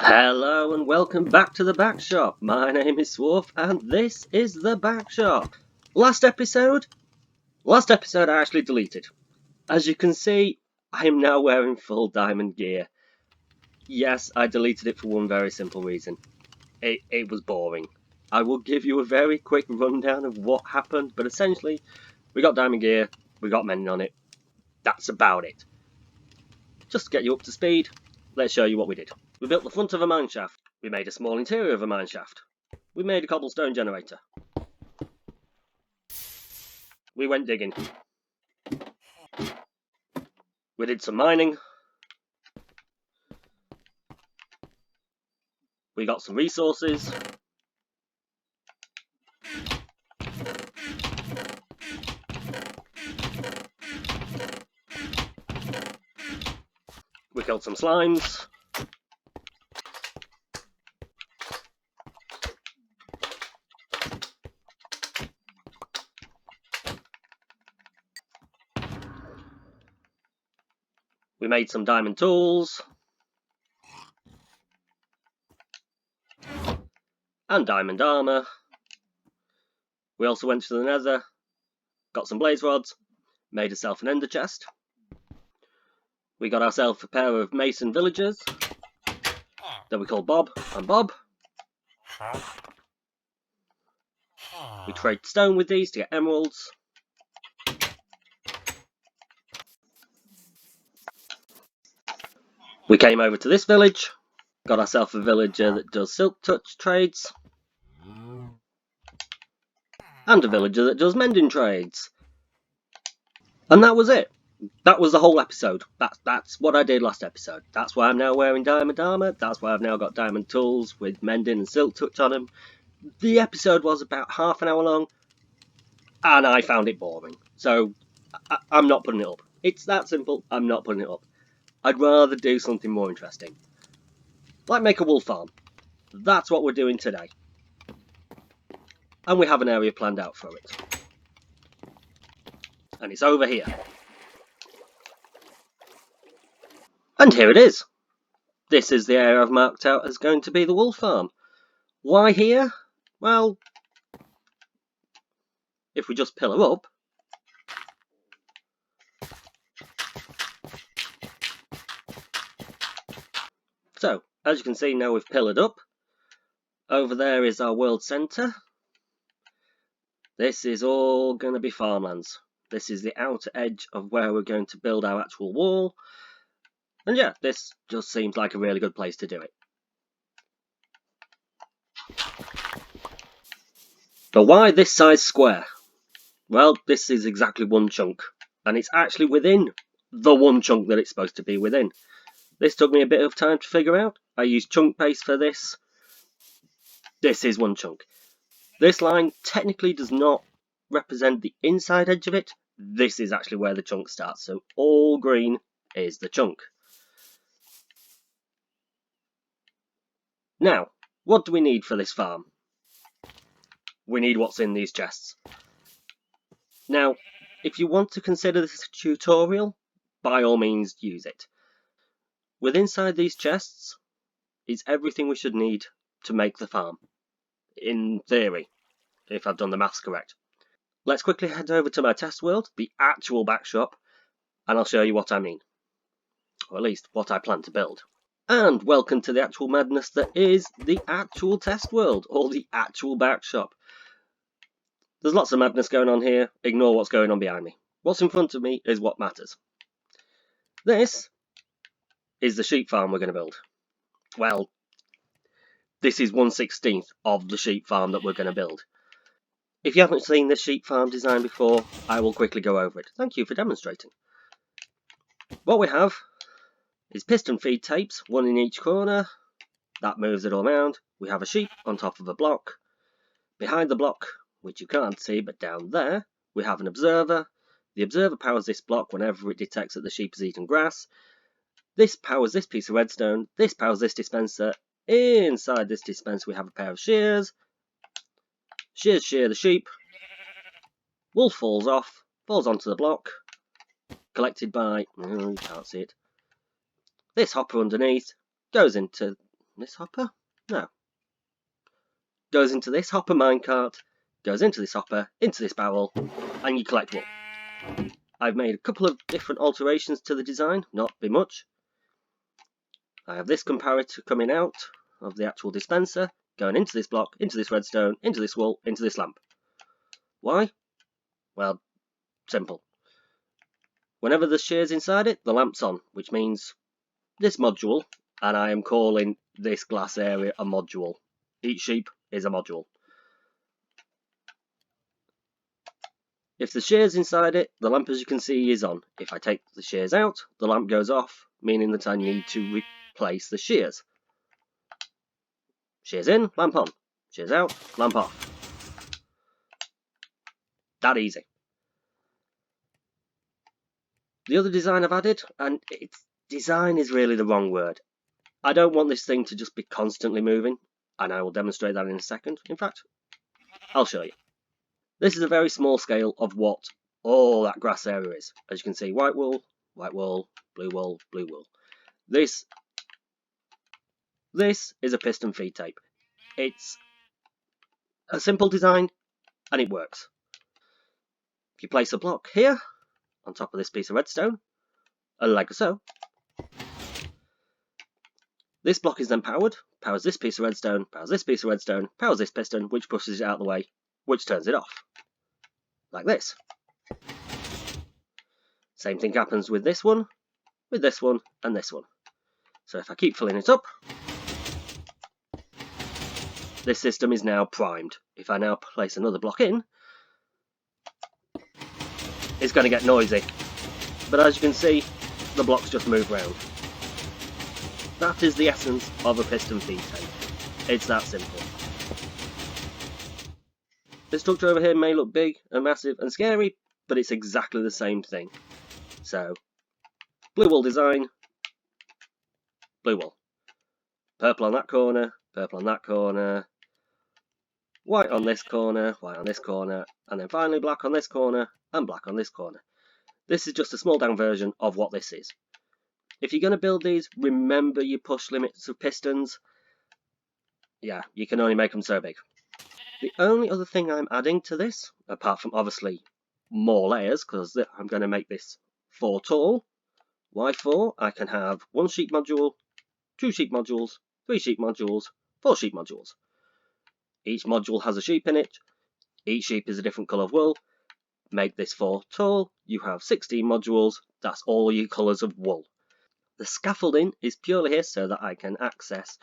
Hello and welcome back to the Back Shop. My name is Swarf and this is the Back Shop. Last episode I actually deleted. As you can see, I am now wearing full diamond gear. Yes, I deleted it for one very simple reason. It was boring. I will give you a very quick rundown of what happened, but essentially, we got diamond gear, we got mending on it. That's about it. Just to get you up to speed, let's show you what we did. We built the front of a mine shaft. We made a small interior of a mine shaft. We made a cobblestone generator. We went digging. We did some mining. We got some resources. We killed some slimes. We made some diamond tools. And diamond armour. We also went to the nether. Got some blaze rods. Made ourselves an ender chest. We got ourselves a pair of mason villagers that we called Bob and Bob. We traded stone with these to get emeralds. We came over to this village. Got ourselves a villager that does silk touch trades. And a villager that does mending trades. And that was it. That was the whole episode. That's what I did last episode. That's why I'm now wearing diamond armour. That's why I've now got diamond tools with mending and silk touch on them. The episode was about half an hour long, and I found it boring. So I'm not putting it up. It's that simple. I'm not putting it up. I'd rather do something more interesting. Like make a wool farm. That's what we're doing today. And we have an area planned out for it. And it's over here. And here it is. This is the area I've marked out as going to be the wool farm. Why here? Well, if we just pillar up, so as you can see now we've pillared up. Over there is our world centre. This is all going to be farmlands. This is the outer edge of where we're going to build our actual wall. And yeah, this just seems like a really good place to do it. But why this size square? Well, this is exactly one chunk. And it's actually within the one chunk that it's supposed to be within. This took me a bit of time to figure out. I used chunk base for this. This is one chunk. This line technically does not represent the inside edge of it. This is actually where the chunk starts. So all green is the chunk. Now, what do we need for this farm? We need what's in these chests. Now, if you want to consider this a tutorial, by all means use it. With inside these chests is everything we should need to make the farm. In theory, if I've done the maths correct. Let's quickly head over to my test world, the actual back shop, and I'll show you what I mean. Or at least what I plan to build. And welcome to the actual madness that is the actual test world, or the actual back shop. There's lots of madness going on here, ignore what's going on behind me. What's in front of me is what matters. This is the sheep farm we're going to build. Well, this is 1/16 of the sheep farm that we're going to build. If you haven't seen this sheep farm design before, I will quickly go over it. Thank you for demonstrating. What we have is piston feed tapes, one in each corner. That moves it all around. We have a sheep on top of a block. Behind the block, which you can't see, but down there, we have an observer. The observer powers this block whenever it detects that the sheep has eaten grass. This powers this piece of redstone. This powers this dispenser. Inside this dispenser, we have a pair of shears. Shears shear the sheep. Wool falls off, falls onto the block. Collected by, you can't see it. This hopper underneath goes into This hopper? No. Goes into this hopper minecart, goes into this hopper, into this barrel, and you collect wool. I've made a couple of different alterations to the design, not be much. I have this comparator coming out of the actual dispenser, going into this block, into this redstone, into this wool, into this lamp. Why? Well, simple. Whenever the shears inside it, the lamp's on, which means this module, and I am calling this glass area a module. Each sheep is a module. If the shears inside it, the lamp, as you can see, is on. If I take the shears out, the lamp goes off, meaning that I need to replace the shears. Shears in, lamp on. Shears out, lamp off. That easy. The other design I've added, and design is really the wrong word. I don't want this thing to just be constantly moving, and I will demonstrate that in a second. In fact, I'll show you. This is a very small scale of what all that grass area is. As you can see, white wool, blue wool, blue wool. This is a piston feed tape. It's a simple design, and it works. If you place a block here, on top of this piece of redstone, like so, this block is then powered, powers this piece of redstone, powers this piece of redstone, powers this piston, which pushes it out of the way, which turns it off. Like this. Same thing happens with this one, and this one. So if I keep filling it up, this system is now primed. If I now place another block in, it's going to get noisy. But as you can see, the blocks just move around. That is the essence of a piston feed tape. It's that simple. The structure over here may look big and massive and scary, but it's exactly the same thing. So, blue wool design, blue wool. Purple on that corner, purple on that corner, white on this corner, white on this corner, and then finally black on this corner and black on this corner. This is just a small down version of what this is. If you're going to build these, remember your push limits of pistons. Yeah, you can only make them so big. The only other thing I'm adding to this, apart from obviously more layers, because I'm going to make this 4 tall. Why 4? I can have 1 sheep module, 2 sheep modules, 3 sheep modules, 4 sheep modules. Each module has a sheep in it. Each sheep is a different colour of wool. Make this 4 tall. You have 16 modules. That's all your colours of wool. The scaffolding is purely here so that I can access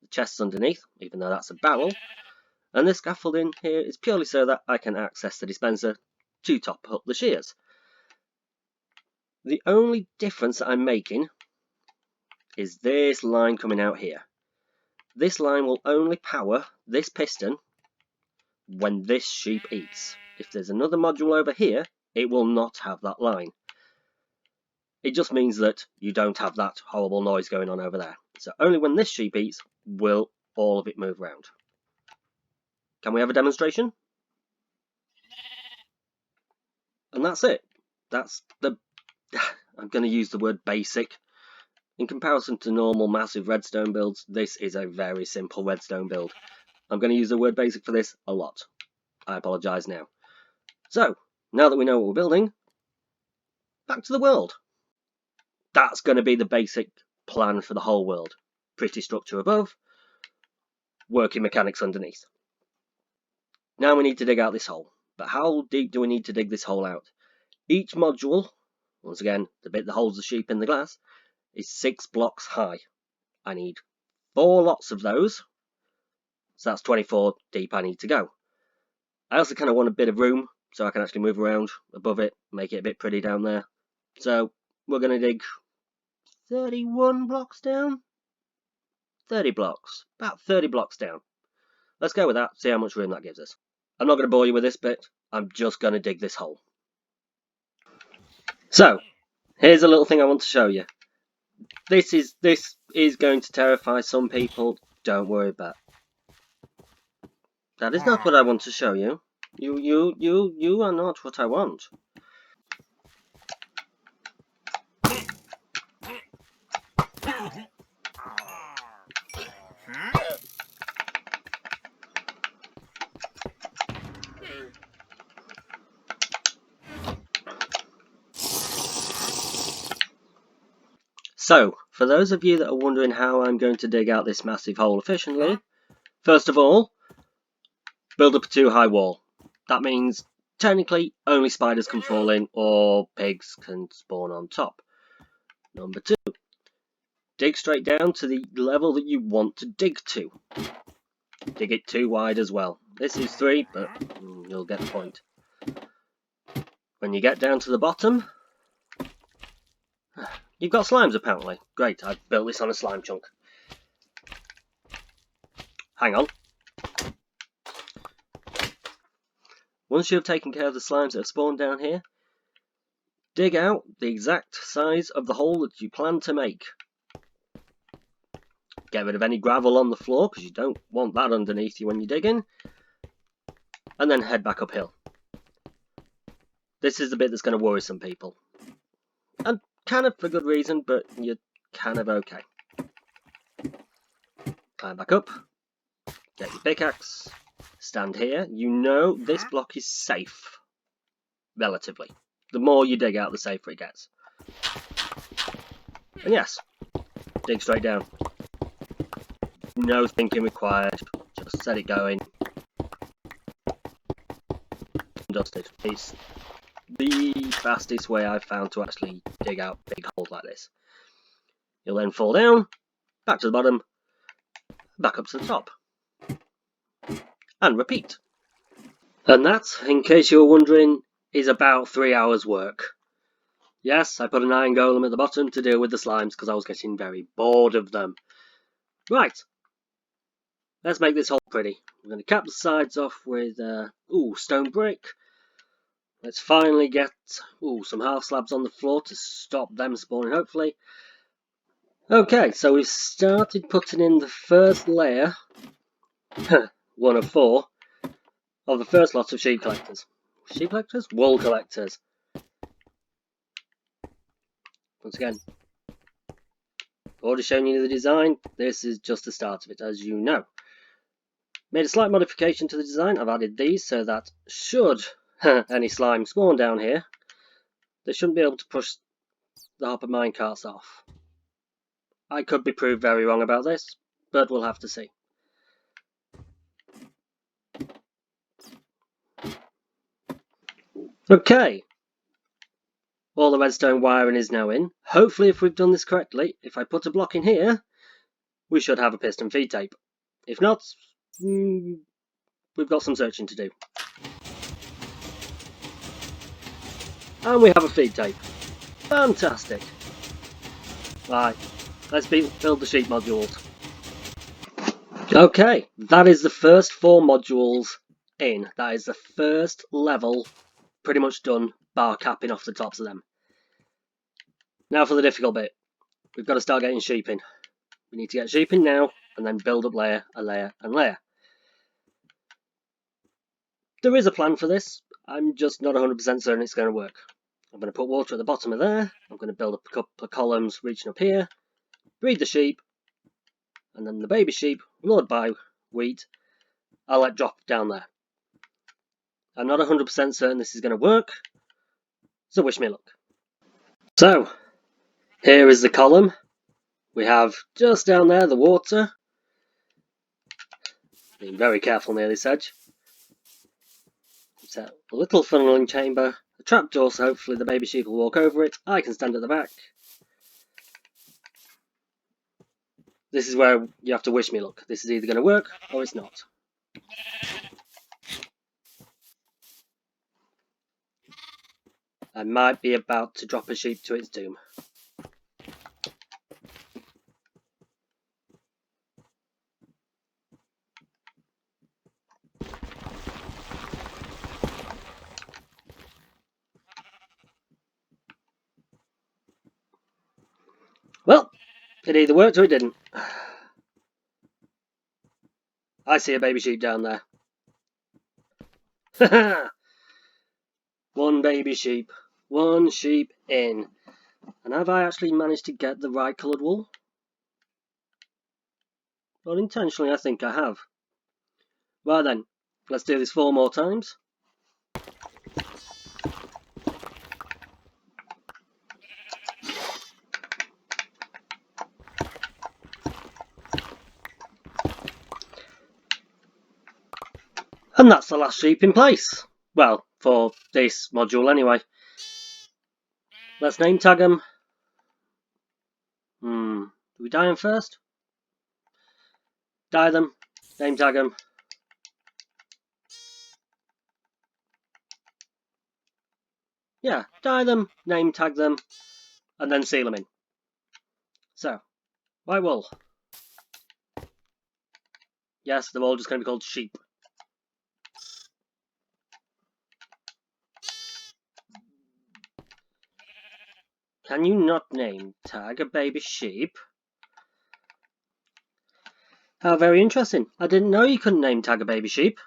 the chests underneath, even though that's a barrel. And this scaffolding here is purely so that I can access the dispenser to top up the shears. The only difference that I'm making is this line coming out here. This line will only power this piston when this sheep eats. If there's another module over here, it will not have that line. It just means that you don't have that horrible noise going on over there. So only when this sheep eats will all of it move around. Can we have a demonstration? And that's it. That's the... I'm going to use the word basic. In comparison to normal massive redstone builds, this is a very simple redstone build. I'm going to use the word basic for this a lot. I apologise now. So, now that we know what we're building, back to the world. That's going to be the basic plan for the whole world. Pretty structure above, working mechanics underneath. Now we need to dig out this hole. But how deep do we need to dig this hole out? Each module, once again, the bit that holds the sheep in the glass, is 6 blocks high. I need 4 lots of those. So that's 24 deep I need to go. I also kind of want a bit of room so I can actually move around above it, make it a bit pretty down there. So we're going to dig 31 blocks down? 30 blocks. About 30 blocks down. Let's go with that, see how much room that gives us. I'm not going to bore you with this bit, I'm just going to dig this hole. So, here's a little thing I want to show you. This is going to terrify some people, don't worry about it. That is not what I want to show you. You are not what I want. So, for those of you that are wondering how I'm going to dig out this massive hole efficiently, first of all, build up a 2-high wall. That means, technically, only spiders can fall in, or pigs can spawn on top. Number 2, dig straight down to the level that you want to dig to. Dig it 2 wide as well. This is 3, but you'll get the point. When you get down to the bottom, you've got slimes apparently. Great, I've built this on a slime chunk. Hang on. Once you have taken care of the slimes that have spawned down here, dig out the exact size of the hole that you plan to make. Get rid of any gravel on the floor, because you don't want that underneath you when you're digging. And then head back uphill. This is the bit that's going to worry some people. And kind of for good reason, but you're kind of okay. Climb back up. Get your pickaxe. Stand here. You know this block is safe. Relatively. The more you dig out, the safer it gets. And yes, dig straight down. No thinking required. Just set it going. Dusted. It's the fastest way I've found to actually dig out big holes like this. You'll then fall down, back to the bottom, back up to the top. And repeat. And that, in case you're wondering, is about 3 hours work. Yes, I put an iron golem at the bottom to deal with the slimes because I was getting very bored of them. Right. Let's make this hole pretty. I'm going to cap the sides off with stone brick. Let's finally get some half slabs on the floor to stop them spawning, hopefully. Okay, so we've started putting in the first layer, one of 4, of the first lot of sheep collectors. Sheep collectors? Wool collectors. Once again, already shown you the design. This is just the start of it, as you know. Made a slight modification to the design. I've added these so that should any slime spawn down here, they shouldn't be able to push the hopper minecarts off. I could be proved very wrong about this, but we'll have to see. Okay. All the redstone wiring is now in. Hopefully, if we've done this correctly, if I put a block in here, we should have a piston feed tape. If not, we've got some searching to do. And we have a feed tape. Fantastic. Right, let's build the sheep modules. Okay, that is the first 4 modules in. That is the first level pretty much done, bar capping off the tops of them. Now for the difficult bit. We've got to start getting sheep in. We need to get sheep in now, and then build up layer, and layer, and layer. There is a plan for this. I'm just not 100% certain it's going to work. I'm going to put water at the bottom of there. I'm going to build up a couple of columns reaching up here. Breed the sheep. And then the baby sheep, lured by wheat, I'll let drop down there. I'm not 100% certain this is going to work. So wish me luck. So, here is the column. We have just down there the water. Being very careful near this edge. It's a little funneling chamber. A trapdoor, so hopefully the baby sheep will walk over it. I can stand at the back. This is where you have to wish me luck. This is either going to work or it's not. I might be about to drop a sheep to its doom. Well, it either worked or it didn't. I see a baby sheep down there. One baby sheep. One sheep in. And have I actually managed to get the right coloured wool? Well, intentionally I think I have. Right then, let's do this 4 more times. And that's the last sheep in place. Well, for this module anyway. Let's name tag them. Do we dye them first? Dye them, name tag them. Yeah, dye them, name tag them, and then seal them in. So, white wool. Yes, they're all just going to be called sheep. Can you not name tag a baby sheep? How very interesting. I didn't know you couldn't name tag a baby sheep.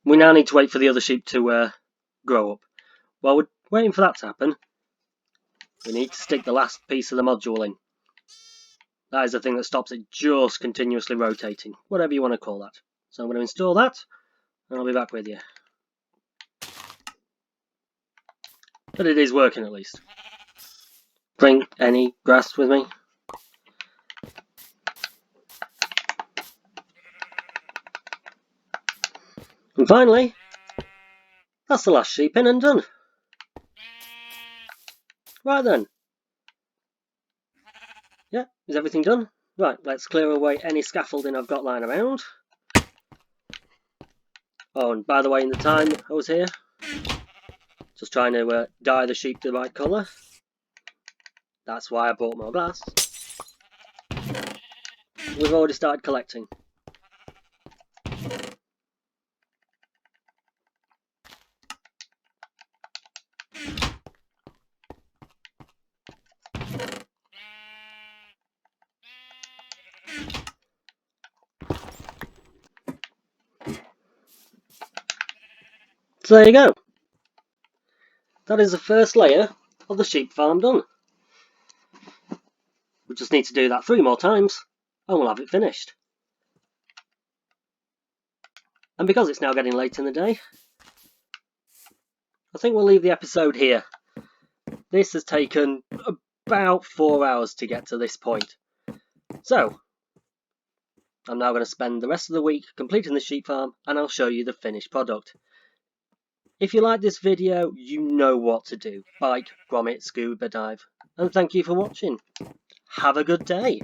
We now need to wait for the other sheep to grow up. While we're waiting for that to happen, we need to stick the last piece of the module in. That is the thing that stops it just continuously rotating, whatever you want to call that. So I'm going to install that, and I'll be back with you. But it is working at least. Bring any grass with me. And finally, that's the last sheep in and done. Right then. Yeah, is everything done? Right, let's clear away any scaffolding I've got lying around. Oh, and by the way, in the time I was here, just trying to dye the sheep the right colour. That's why I bought more glass. We've already started collecting. So there you go. That is the first layer of the sheep farm done. We just need to do that 3 more times and we'll have it finished. And because it's now getting late in the day, I think we'll leave the episode here. This has taken about 4 hours to get to this point. So, I'm now going to spend the rest of the week completing the sheep farm and I'll show you the finished product. If you like this video, you know what to do. Bike, grommet, scuba dive. And thank you for watching. Have a good day.